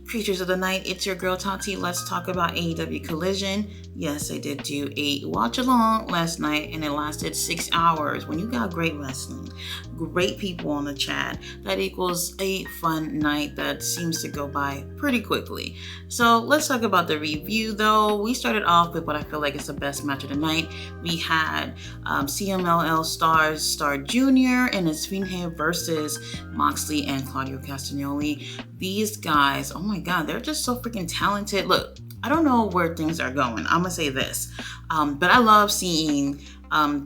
Creatures of the night, it's your girl Tati. Let's talk about AEW Collision. Yes, I did do a watch along last night and it lasted 6 hours. When you got great wrestling, great people on the chat, that equals a fun night that seems to go by pretty quickly. So let's talk about the review though. We started off with what I feel like is the best match of the night. We had CML Stars Star Jr. and Esfinge versus Moxley and Claudio Castagnoli. These guys, oh my God, they're just so freaking talented. Look, I don't know where things are going. I'm gonna say this, but I love seeing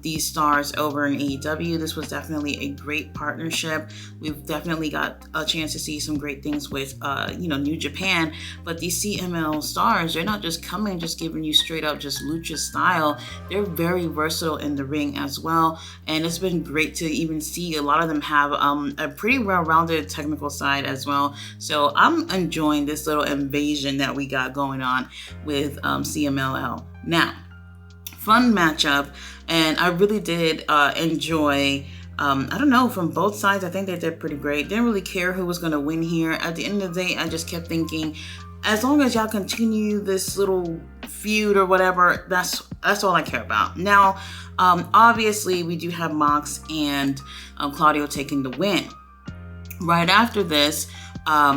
these stars over in AEW. This was definitely a great partnership. We've definitely got a chance to see some great things with, New Japan. But these CML stars, they're not just coming, just giving you straight up just lucha style. They're very versatile in the ring as well. And it's been great to even see a lot of them have a pretty well-rounded technical side as well. So I'm enjoying this little invasion that we got going on with CMLL. Now, fun matchup, and I really did enjoy, from both sides. I think they did pretty great. Didn't really care who was going to win here. At the end of the day, I just kept thinking, as long as y'all continue this little feud or whatever, that's all I care about. Now, obviously, we do have Mox and Claudio taking the win. Right after this,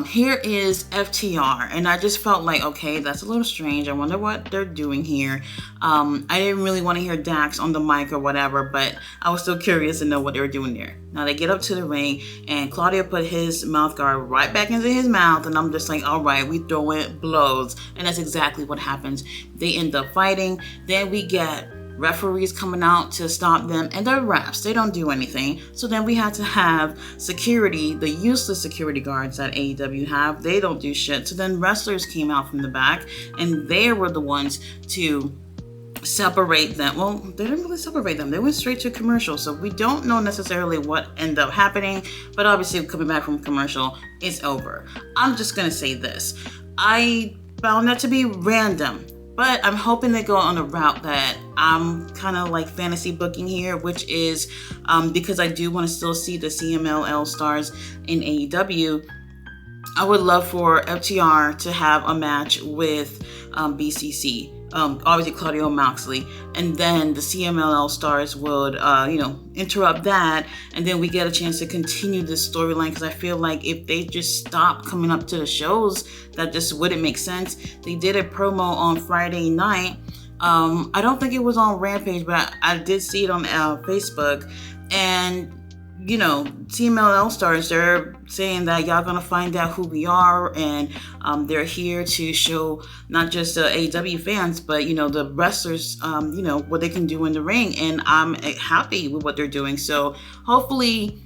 here is FTR, and I just felt like, okay, that's a little strange. I wonder what they're doing here. I didn't really want to hear Dax on the mic or whatever, but I was still curious to know what they were doing there. Now they get up to the ring, and Claudio put his mouth guard right back into his mouth, and I'm just like, all right, we throwing blows, and that's exactly what happens. They end up fighting. Then we get referees coming out to stop them, and they're refs. They don't do anything. So then we had to have security, the useless security guards that AEW have. They don't do shit. So then wrestlers came out from the back, and they were the ones to separate them. Well, they didn't really separate them. They went straight to commercial. So we don't know necessarily what ended up happening, but obviously coming back from commercial, it's over. I'm just going to say this. I found that to be random. But I'm hoping they go on a route that I'm kind of like fantasy booking here, which is because I do want to still see the CMLL stars in AEW. I would love for FTR to have a match with BCC. Obviously Claudio Moxley, and then the CMLL stars would, interrupt that, and then we get a chance to continue this storyline, because I feel like if they just stop coming up to the shows, that just wouldn't make sense. They did a promo on Friday night. I don't think it was on Rampage, but I did see it on Facebook, and CMLL stars, they're saying that y'all gonna find out who we are, and they're here to show not just the AEW fans, but the wrestlers, what they can do in the ring, and I'm happy with what they're doing. So hopefully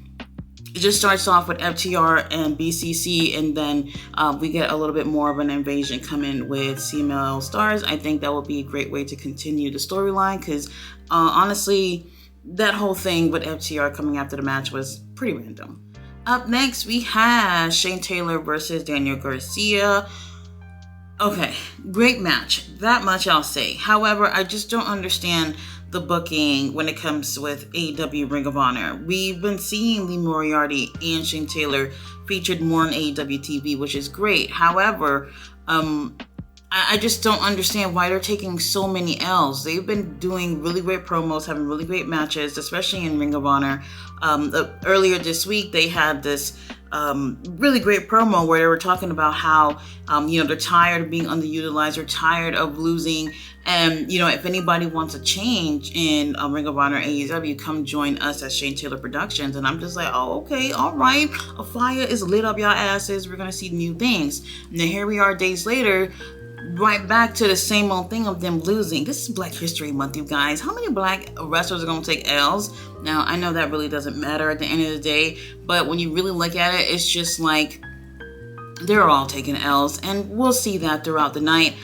it just starts off with FTR and BCC, and then we get a little bit more of an invasion coming with CMLL stars. I think that would be a great way to continue the storyline, because honestly, that whole thing with FTR coming after the match was pretty random. Up next, we have Shane Taylor versus Daniel Garcia. Okay, great match. That much I'll say. However, I just don't understand the booking when it comes with AEW Ring of Honor. We've been seeing Lee Moriarty and Shane Taylor featured more on AEW TV, which is great. However, I just don't understand why they're taking so many L's. They've been doing really great promos, having really great matches, especially in Ring of Honor. Earlier this week, they had this really great promo where they were talking about how, they're tired of being underutilized, they're tired of losing. And, if anybody wants a change in Ring of Honor AEW, come join us at Shane Taylor Productions. And I'm just like, oh, okay, all right. A fire is lit up y'all asses. We're going to see new things. And then here we are days later, right back to the same old thing of them losing. This is Black History Month, you guys. How many black wrestlers are going to take L's? Now, I know that really doesn't matter at the end of the day, but when you really look at it, it's just like they're all taking L's, and we'll see that throughout the night.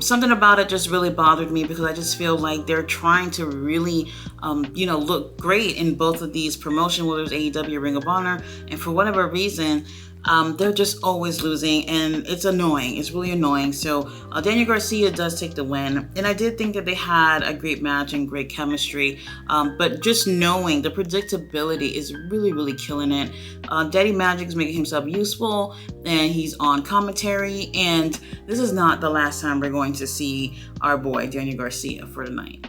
Something about it just really bothered me, because I just feel like they're trying to really, look great in both of these promotions, whether it's AEW or Ring of Honor, and for whatever reason, They're just always losing, and it's annoying. It's really annoying. So Daniel Garcia does take the win, and I did think that they had a great match and great chemistry, but just knowing the predictability is really, really killing it. Daddy Magic is making himself useful, and he's on commentary, and this is not the last time we're going to see our boy Daniel Garcia for the night.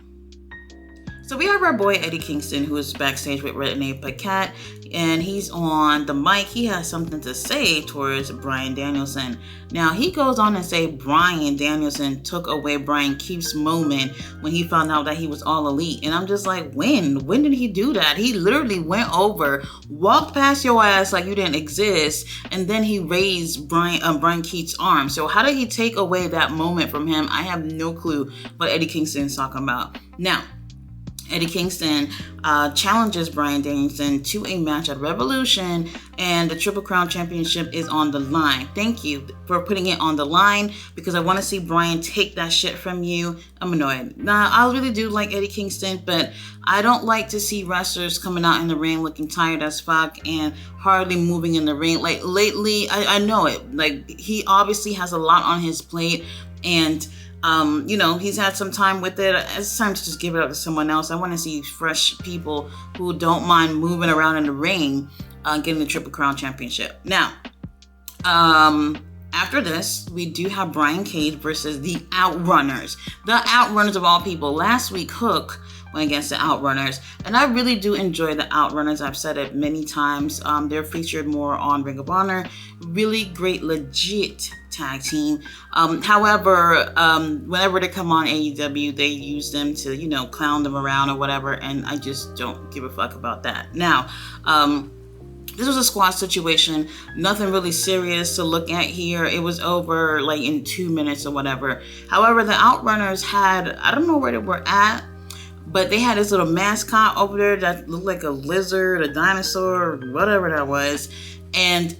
So we have our boy Eddie Kingston, who is backstage with Renee Paquette, and he's on the mic. He has something to say towards Bryan Danielson. Now, he goes on and say Bryan Danielson took away Bryan Keith's moment when he found out that he was all elite. And I'm just like, when? When did he do that? He literally went over, walked past your ass like you didn't exist, and then he raised Bryan Keith's arm. So how did he take away that moment from him? I have no clue what Eddie Kingston is talking about. Now, Eddie Kingston challenges Bryan Danielson to a match at Revolution, and the Triple Crown Championship is on the line. Thank you for putting it on the line, because I want to see Bryan take that shit from you. I'm annoyed. Now, I really do like Eddie Kingston, but I don't like to see wrestlers coming out in the ring looking tired as fuck and hardly moving in the ring. Like, lately, I know it. Like, he obviously has a lot on his plate, and he's had some time with it. It's time to just give it up to someone else. I want to see fresh people who don't mind moving around in the ring, getting the Triple Crown Championship. Now, after this, we do have Brian Cage versus the Outrunners. The Outrunners of all people. Last week, Hook went against the Outrunners, and I really do enjoy the Outrunners. I've said it many times. They're featured more on Ring of Honor. Really great, legit tag team. However, whenever they come on AEW, they use them to, clown them around or whatever, and I just don't give a fuck about that. Now, this was a squash situation, nothing really serious to look at here. It was over like in 2 minutes or whatever. However, the Outrunners had, I don't know where they were at, but they had this little mascot over there that looked like a lizard, a dinosaur, whatever that was. And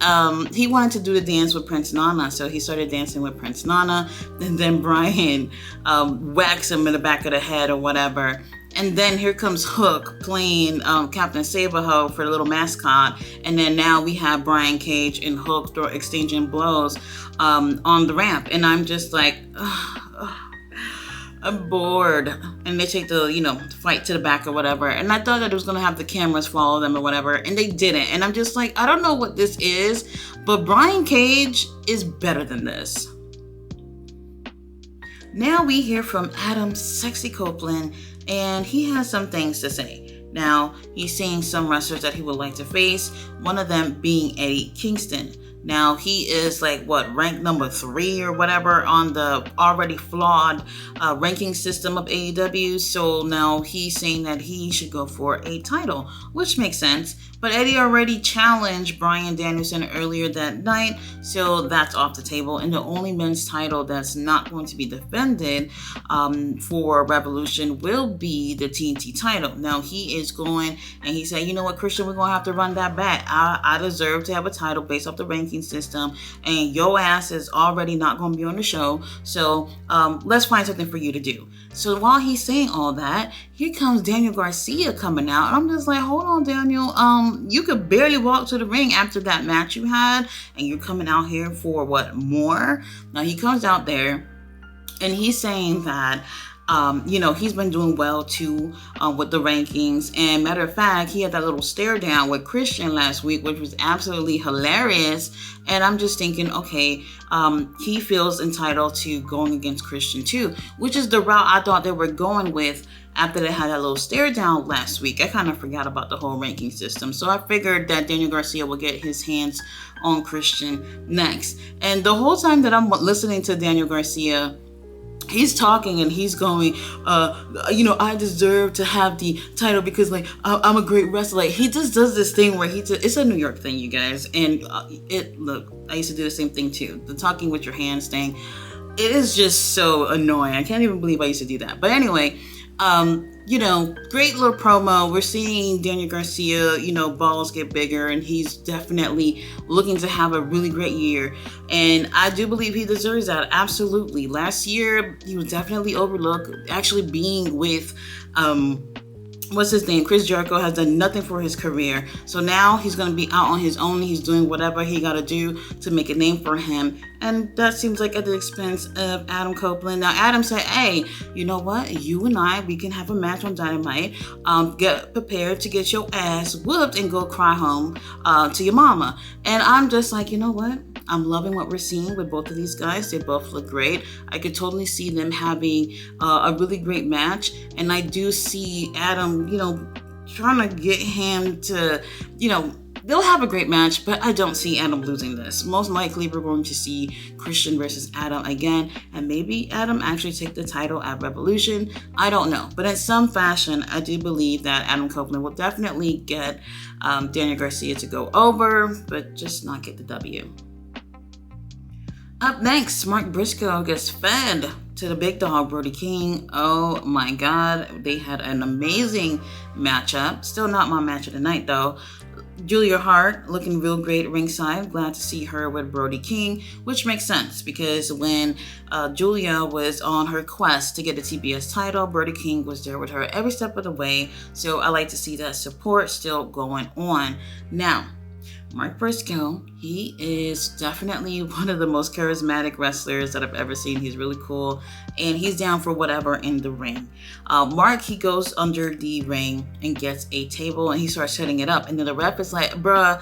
he wanted to do the dance with Prince Nana, so he started dancing with Prince Nana. And then Brian whacks him in the back of the head or whatever. And then here comes Hook playing Captain Saberho for the little mascot. And then now we have Brian Cage and Hook exchanging blows on the ramp. And I'm just like, I'm bored. And they take the, fight to the back or whatever. And I thought that it was going to have the cameras follow them or whatever. And they didn't. And I'm just like, I don't know what this is, but Brian Cage is better than this. Now we hear from Adam Sexy Copeland, and he has some things to say. Now, he's seeing some wrestlers that he would like to face, one of them being Eddie Kingston. Now, he is ranked number 3 or whatever on the already flawed ranking system of AEW. So now he's saying that he should go for a title, which makes sense. But Eddie already challenged Bryan Danielson earlier that night, so that's off the table. And the only men's title that's not going to be defended for Revolution will be the TNT title. Now, he is going, and he said, you know what, Christian, we're going to have to run that back. I deserve to have a title based off the ranking system, and your ass is already not going to be on the show, so let's find something for you to do. So while he's saying all that, here comes Daniel Garcia coming out. I'm just like, hold on, Daniel. You could barely walk to the ring after that match you had, and you're coming out here for what, more? Now he comes out there, and he's saying that he's been doing well too with the rankings. And matter of fact, he had that little stare down with Christian last week, which was absolutely hilarious. And I'm just thinking, okay, he feels entitled to going against Christian too, which is the route I thought they were going with after they had that little stare down last week. I kind of forgot about the whole ranking system. So I figured that Daniel Garcia will get his hands on Christian next. And the whole time that I'm listening to Daniel Garcia, he's talking and he's going, I deserve to have the title because I'm a great wrestler. He just does this thing where it's a New York thing, you guys. And look, I used to do the same thing too. The talking with your hands thing. It is just so annoying. I can't even believe I used to do that. But anyway, great little promo. We're seeing Daniel Garcia, balls get bigger, and he's definitely looking to have a really great year. And I do believe he deserves that. Absolutely. Last year, he was definitely overlooked, actually being with what's his name? Chris Jericho has done nothing for his career. So now he's going to be out on his own. He's doing whatever he got to do to make a name for him. And that seems like at the expense of Adam Copeland. Now, Adam said, hey, you know what? You and I, we can have a match on Dynamite. Get prepared to get your ass whooped and go cry home to your mama. And I'm just like, you know what? I'm loving what we're seeing with both of these guys. They both look great. I could totally see them having a really great match. And I do see Adam, trying to get him to, they'll have a great match, but I don't see Adam losing this. Most likely we're going to see Christian versus Adam again, and maybe Adam actually take the title at Revolution. I don't know. But in some fashion, I do believe that Adam Copeland will definitely get Daniel Garcia to go over, but just not get the W. Up next, Mark Brisco gets fed to the big dog, Brody King. Oh my God, they had an amazing matchup. Still not my match of the night though. Julia Hart looking real great ringside. Glad to see her with Brody King, which makes sense because when Julia was on her quest to get the TBS title, Brody King was there with her every step of the way. So I like to see that support still going on. Now, Mark Brisco, he is definitely one of the most charismatic wrestlers that I've ever seen. He's really cool, and he's down for whatever in the ring. Mark, he goes under the ring and gets a table, and he starts setting it up. And then the ref is like, bruh,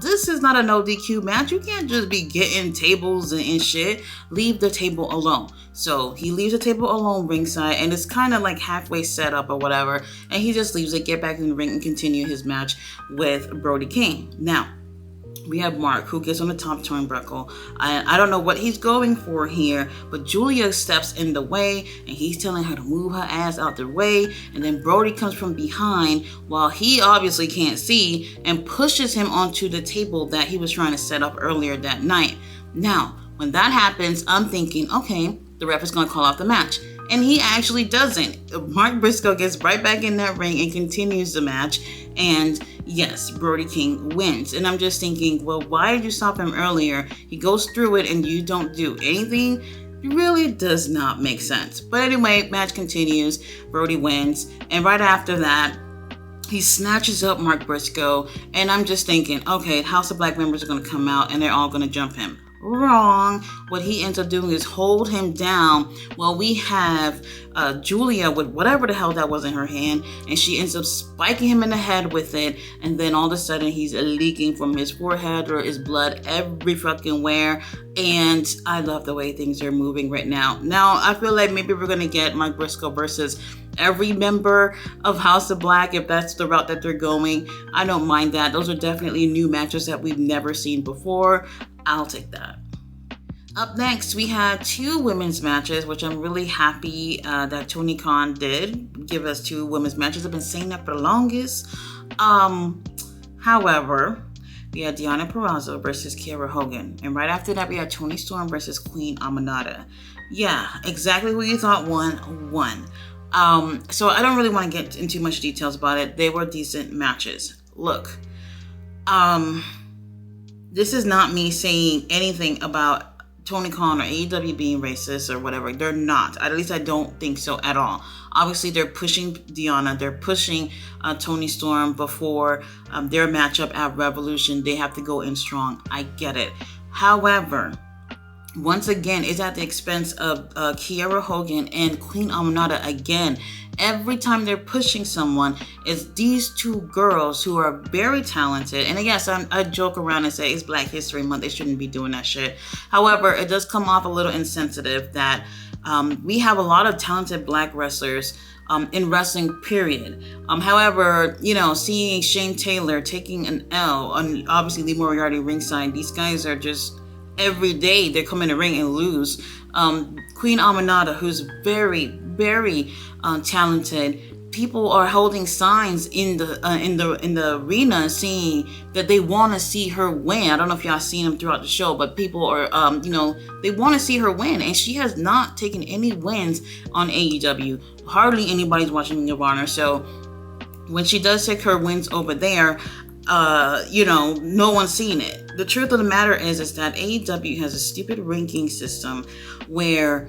this is not a no DQ match. You can't just be getting tables and shit. Leave the table alone. So he leaves the table alone ringside, and it's kind of like halfway set up or whatever, and he just leaves it, get back in the ring, and continue his match with Brody King. Now, we have Mark, who gets on the top turnbuckle. I don't know what he's going for here, but Julia steps in the way, and he's telling her to move her ass out the way. And then Brody comes from behind, while he obviously can't see, and pushes him onto the table that he was trying to set up earlier that night. Now, when that happens, I'm thinking, okay, the ref is going to call off the match. And he actually doesn't. Mark Brisco gets right back in that ring and continues the match. And yes, Brody King wins. And I'm just thinking, well, why did you stop him earlier? He goes through it and you don't do anything. It really does not make sense. But anyway, match continues. Brody wins. And right after that, he snatches up Mark Brisco. And I'm just thinking, okay, House of Black members are going to come out and they're all going to jump him. Wrong. What he ends up doing is hold him down while we have Julia with whatever the hell that was in her hand, and she ends up spiking him in the head with it, and then all of a sudden he's leaking from his forehead or his blood every fucking where. And I love the way things are moving right now. Now I feel like maybe we're gonna get Mark Brisco versus every member of House of Black if that's the route that they're going. I don't mind that. Those are definitely new matches that we've never seen before. I'll take that. Up next, we had two women's matches, which I'm really happy that Tony Khan did give us two women's matches. I've been saying that for the longest. However, we had Deonna Purrazzo versus Kiera Hogan. And right after that, we had Toni Storm versus Queen Aminata. Yeah, exactly who you thought won. So I don't really want to get into much details about it. They were decent matches. Look, this is not me saying anything about Tony Khan or AEW being racist or whatever. They're not. At least I don't think so at all. Obviously, they're pushing Deonna. They're pushing Toni Storm before their matchup at Revolution. They have to go in strong. I get it. However, once again, it's at the expense of Kiera Hogan and Queen Aminata again. Every time they're pushing someone, it's these two girls who are very talented. And yes, I joke around and say it's Black History Month. They shouldn't be doing that shit. However, it does come off a little insensitive that we have a lot of talented Black wrestlers in wrestling, period. However, seeing Shane Taylor taking an L, and obviously Lee Moriarty ringside, these guys are just every day they come in the ring and lose. Queen Aminata, who's very, very talented. People are holding signs in the arena saying that they want to see her win. I don't know if y'all seen them throughout the show, but people are, they want to see her win, and she has not taken any wins on AEW. Hardly anybody's watching Ring of Honor. So when she does take her wins over there, no one's seen it. The truth of the matter is that AEW has a stupid ranking system where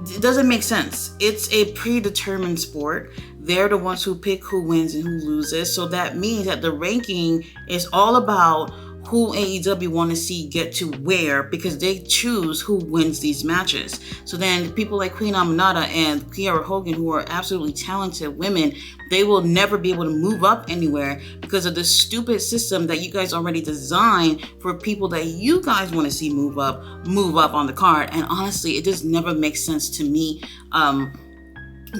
It doesn't make sense. It's a predetermined sport. They're the ones who pick who wins and who loses. So that means that the ranking is all about who AEW want to see get to where, because they choose who wins these matches. So then people like Queen Aminata and Kiera Hogan, who are absolutely talented women, they will never be able to move up anywhere because of the stupid system that you guys already designed for people that you guys want to see move up on the card. And honestly, it just never makes sense to me.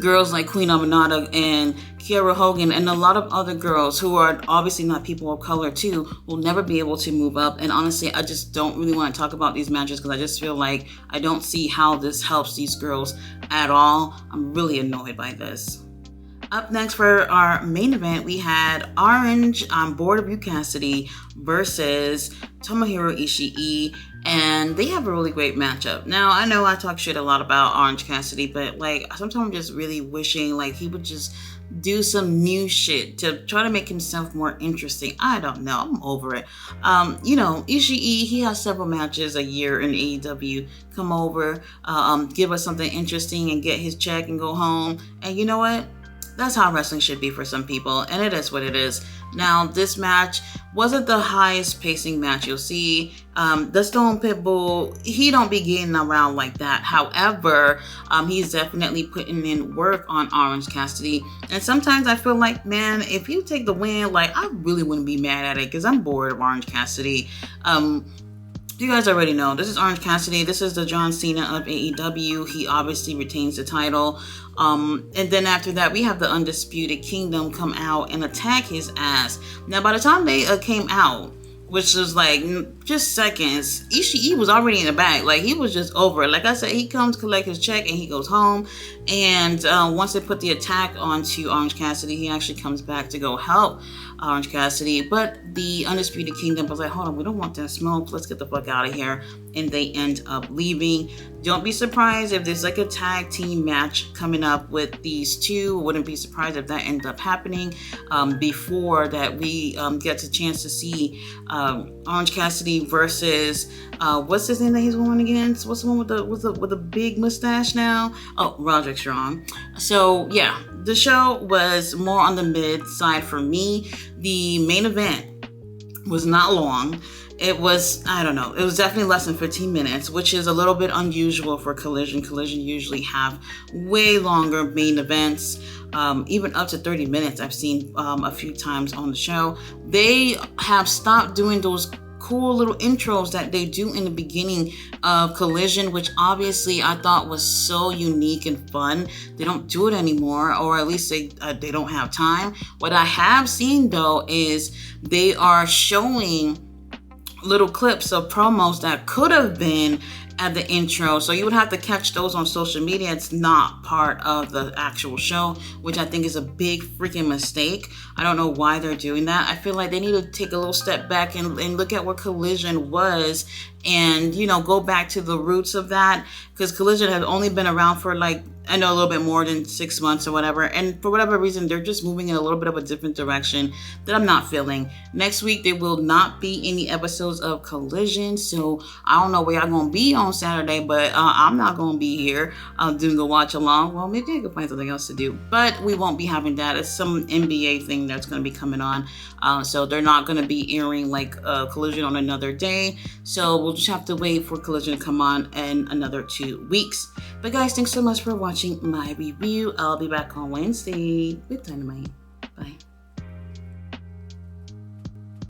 Girls like Queen Aminata and Kiera Hogan and a lot of other girls who are obviously not people of color too will never be able to move up. And honestly, I just don't really want to talk about these matches because I just feel like I don't see how this helps these girls at all. I'm really annoyed by this. Up next for our main event, we had Orange on Board of View Cassidy versus Tomohiro Ishii, and they have a really great matchup. Now, I know I talk shit a lot about Orange Cassidy, but like sometimes I'm just really wishing like he would just do some new shit to try to make himself more interesting. I don't know. I'm over it. Ishii, he has several matches a year in AEW. Come over, give us something interesting and get his check and go home. And you know what? That's how wrestling should be for some people, and it is what it is. Now, this match wasn't the highest pacing match you'll see. The Stone Pitbull, he don't be getting around like that. However, he's definitely putting in work on Orange Cassidy. And sometimes I feel like, man, if you take the win, like, I really wouldn't be mad at it because I'm bored of Orange Cassidy. You guys already know, this is Orange Cassidy. This is the John Cena of AEW. He obviously retains the title. And then after that, we have the Undisputed Kingdom come out and attack his ass. Now, by the time they came out, which was like just seconds, Ishii was already in the bag. Like, he was just over it. Like I said, he comes collect his check and he goes home. And once they put the attack onto Orange Cassidy, he actually comes back to go help Orange Cassidy. But the Undisputed Kingdom was like, hold on, we don't want that smoke. Let's get the fuck out of here. And they end up leaving. Don't be surprised if there's like a tag team match coming up with these two. Wouldn't be surprised if that ends up happening before that we get the chance to see Orange Cassidy versus what's his name that he's going against? What's the one with the big mustache now? Oh, Roderick Strong. So yeah, the show was more on the mid side for me. The main event was not long. It was, I don't know, it was definitely less than 15 minutes, which is a little bit unusual for Collision. Collision usually have way longer main events, even up to 30 minutes I've seen a few times on the show. They have stopped doing those cool little intros that they do in the beginning of Collision, which obviously I thought was so unique and fun. They don't do it anymore, or at least they don't have time. What I have seen though is they are showing little clips of promos that could have been at the intro, so you would have to catch those on social media. It's not part of the actual show, which I think is a big freaking mistake. I don't know why they're doing that. I feel like they need to take a little step back and look at what Collision was and, go back to the roots of that, because Collision had only been around for like, I know, a little bit more than 6 months or whatever, and for whatever reason they're just moving in a little bit of a different direction that I'm not feeling. Next week there will not be any episodes of Collision, so I don't know where y'all gonna be on Saturday, but I'm not gonna be here doing a watch along. Well, maybe I could find something else to do, but we won't be having that. It's some NBA thing that's gonna be coming on, so they're not gonna be airing like Collision on another day, so we'll just have to wait for Collision to come on in another 2 weeks. But guys, thanks so much for watching my review. I'll be back on Wednesday with Dynamite. Bye.